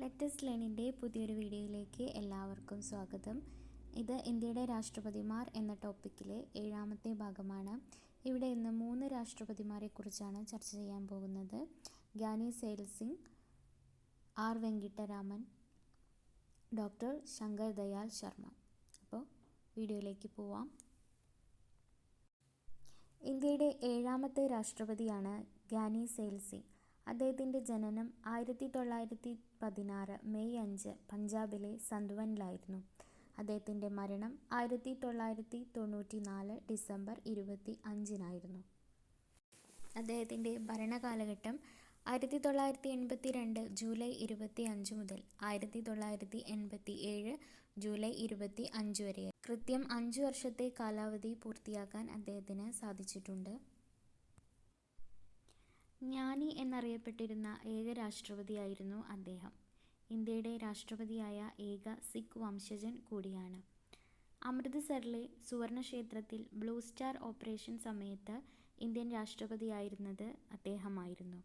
Latest ലേണിൻ്റെ പുതിയൊരു വീഡിയോയിലേക്ക് എല്ലാവർക്കും സ്വാഗതം. ഇത് ഇന്ത്യയുടെ രാഷ്ട്രപതിമാർ എന്ന ടോപ്പിക്കിലെ 7ാമത്തെ ഭാഗമാണ്. ഇവിടെ ഇന്ന് 3 രാഷ്ട്രപതിമാരെക്കുറിച്ചാണ് ചർച്ച ചെയ്യാൻ പോകുന്നത്. Giani Zail Singh, R Venkataraman, doctor Shankar Dayal Sharma. അപ്പോൾ വീഡിയോയിലേക്ക് പോവാം. ഇന്ത്യയുടെ 7ാമത്തെ രാഷ്ട്രപതിയാണ് ഗ്യാനി സെയിൽ സിംഗ്. അദ്ദേഹത്തിൻ്റെ ജനനം 1916 മെയ് 5 പഞ്ചാബിലെ സന്ദ്വനിലായിരുന്നു. അദ്ദേഹത്തിൻ്റെ മരണം 1994 ഡിസംബർ 25 അദ്ദേഹത്തിൻ്റെ ഭരണകാലഘട്ടം 1982 ജൂലൈ 25 മുതൽ 1987 ജൂലൈ 25 വരെ. കൃത്യം 5 വർഷത്തെ കാലാവധി പൂർത്തിയാക്കാൻ അദ്ദേഹത്തിന് സാധിച്ചിട്ടുണ്ട്. ജ്ഞാനി എന്നറിയപ്പെട്ടിരുന്ന ഏക രാഷ്ട്രപതിയായിരുന്നു അദ്ദേഹം. ഇന്ത്യയുടെ രാഷ്ട്രപതിയായ ഏക സിഖ് വംശജൻ കൂടിയാണ്. അമൃത്സറിലെ സുവർണ ക്ഷേത്രത്തിൽ ബ്ലൂ സ്റ്റാർ ഓപ്പറേഷൻ സമയത്ത് ഇന്ത്യൻ രാഷ്ട്രപതിയായിരുന്നത് അദ്ദേഹമായിരുന്നു.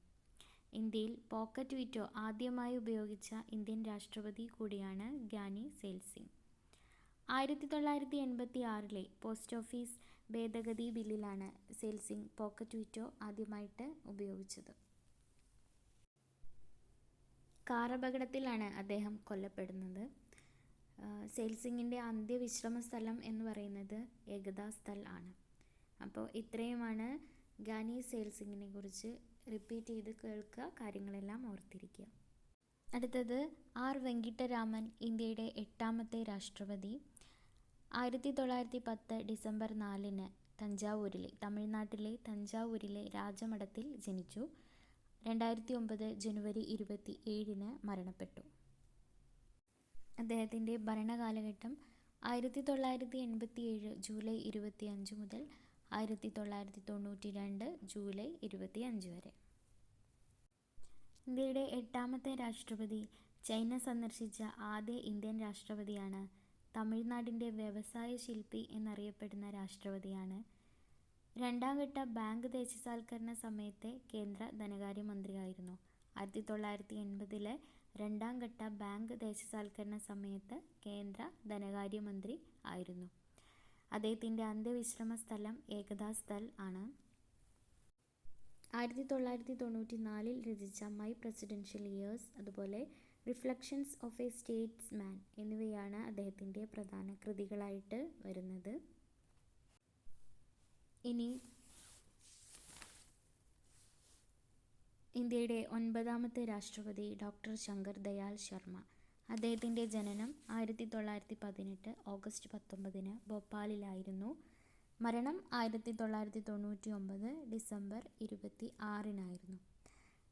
ഇന്ത്യയിൽ പോക്കറ്റ് വീറ്റോ ആദ്യമായി ഉപയോഗിച്ച ഇന്ത്യൻ രാഷ്ട്രപതി കൂടിയാണ് ഗ്യാനി സെയിൽ സിംഗ്. 1986 പോസ്റ്റ് ഓഫീസ് ഭേദഗതി ബില്ലിലാണ് സെയിൽ സിംഗ് പോക്കറ്റ് വീറ്റോ ആദ്യമായിട്ട് ഉപയോഗിച്ചത്. കാറപകടത്തിലാണ് അദ്ദേഹം കൊല്ലപ്പെടുന്നത്. സെയിൽ സിംഗിൻ്റെ അന്ത്യവിശ്രമ സ്ഥലം എന്ന് പറയുന്നത് ഏകതാ സ്ഥൽ ആണ്. അപ്പോൾ ഇത്രയുമാണ് ഗ്യാനി സെയിൽ സിംഗിനെ കുറിച്ച്. റിപ്പീറ്റ് ചെയ്ത് കേൾക്കുക, കാര്യങ്ങളെല്ലാം ഓർത്തിരിക്കുക. അടുത്തത് ആർ വെങ്കിട്ടരാമൻ, ഇന്ത്യയുടെ 8ാമത്തെ രാഷ്ട്രപതി. 1910 ഡിസംബർ 4 തമിഴ്നാട്ടിലെ തഞ്ചാവൂരിലെ രാജമഠത്തിൽ ജനിച്ചു. 2009 ജനുവരി 27 മരണപ്പെട്ടു. അദ്ദേഹത്തിൻ്റെ ഭരണകാലഘട്ടം 1987 ജൂലൈ 25 മുതൽ 1992 ജൂലൈ 25 വരെ. ഇന്ത്യയുടെ 8ാമത്തെ രാഷ്ട്രപതി ചൈന സന്ദർശിച്ച ആദ്യ ഇന്ത്യൻ രാഷ്ട്രപതിയാണ്. തമിഴ്നാടിൻ്റെ വ്യവസായ ശില്പി എന്നറിയപ്പെടുന്ന രാഷ്ട്രപതിയാണ്. 2ാം ഘട്ട ബാങ്ക് ദേശസാൽക്കരണ സമയത്തെ കേന്ദ്ര ധനകാര്യമന്ത്രിയായിരുന്നു. 1980 2ാം ഘട്ട ബാങ്ക് ദേശസാൽക്കരണ സമയത്ത് കേന്ദ്ര ധനകാര്യമന്ത്രി ആയിരുന്നു. അദ്ദേഹത്തിൻ്റെ അന്ത്യവിശ്രമ സ്ഥലം ഏകതാ സ്ഥൽ ആണ്. 1994 രചിച്ച മൈ പ്രസിഡൻഷ്യൽ ഇയേഴ്സ്, അതുപോലെ റിഫ്ലക്ഷൻസ് ഓഫ് എ സ്റ്റേറ്റ്സ്മാൻ എന്നിവയാണ് അദ്ദേഹത്തിൻ്റെ പ്രധാന കൃതികളായിട്ട് വരുന്നത്. ഇനി ഇന്ത്യയുടെ 9ാമത്തെ രാഷ്ട്രപതി ഡോക്ടർ ശങ്കർ ദയാൽ ശർമ്മ. അദ്ദേഹത്തിൻ്റെ ജനനം 1918 ഓഗസ്റ്റ് 19 ഭോപ്പാലിലായിരുന്നു. മരണം 1999 ഡിസംബർ 26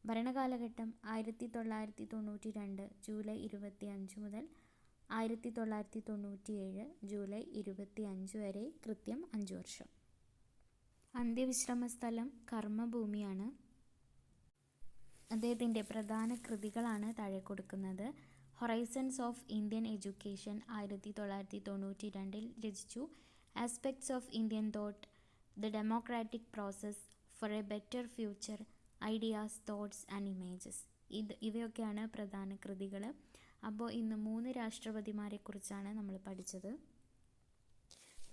ഭരണകാലഘട്ടം 1992 ജൂലൈ 25 മുതൽ 1997 ജൂലൈ 25 വരെ, കൃത്യം 5 വർഷം. അന്ത്യവിശ്രമ സ്ഥലം കർമ്മഭൂമിയാണ്. അദ്ദേഹത്തിൻ്റെ പ്രധാന കൃതികളാണ് താഴെ കൊടുക്കുന്നത്. ഹൊറൈസൺസ് ഓഫ് ഇന്ത്യൻ എഡ്യൂക്കേഷൻ 1992 രചിച്ചു. Aspects of Indian thought, the democratic process, for a better future, ideas, thoughts and images. ഇവയൊക്കെയാണ് പ്രധാന കൃതികൾ. അപ്പോൾ ഇന്ന് 3 രാഷ്ട്രപതിമാരെക്കുറിച്ചാണ് നമ്മൾ പഠിച്ചത്.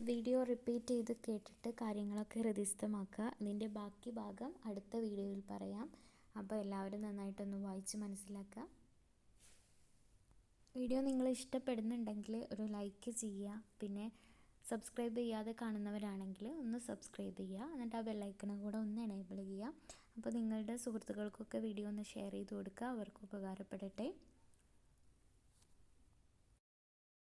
വീഡിയോ റിപ്പീറ്റ് ചെയ്ത് കേട്ടിട്ട് കാര്യങ്ങളൊക്കെ ഹൃദിസ്ഥമാക്കുക. ഇതിൻ്റെ ബാക്കി ഭാഗം അടുത്ത വീഡിയോയിൽ പറയാം. അപ്പോൾ എല്ലാവരും നന്നായിട്ടൊന്ന് വായിച്ച് മനസ്സിലാക്കുക. വീഡിയോ നിങ്ങൾ ഇഷ്ടപ്പെടുന്നുണ്ടെങ്കിൽ ഒരു ലൈക്ക് ചെയ്യുക. പിന്നെ സബ്സ്ക്രൈബ് ചെയ്യാതെ കാണുന്നവരാണെങ്കിൽ ഒന്ന് സബ്സ്ക്രൈബ് ചെയ്യുക. എന്നിട്ട് ആ ബെല്ലൈക്കണും കൂടെ ഒന്ന് എനേബിൾ ചെയ്യുക. അപ്പോൾ നിങ്ങളുടെ സുഹൃത്തുക്കൾക്കൊക്കെ വീഡിയോ ഒന്ന് ഷെയർ ചെയ്ത് കൊടുക്കുക, അവർക്ക് ഉപകാരപ്പെടട്ടെ.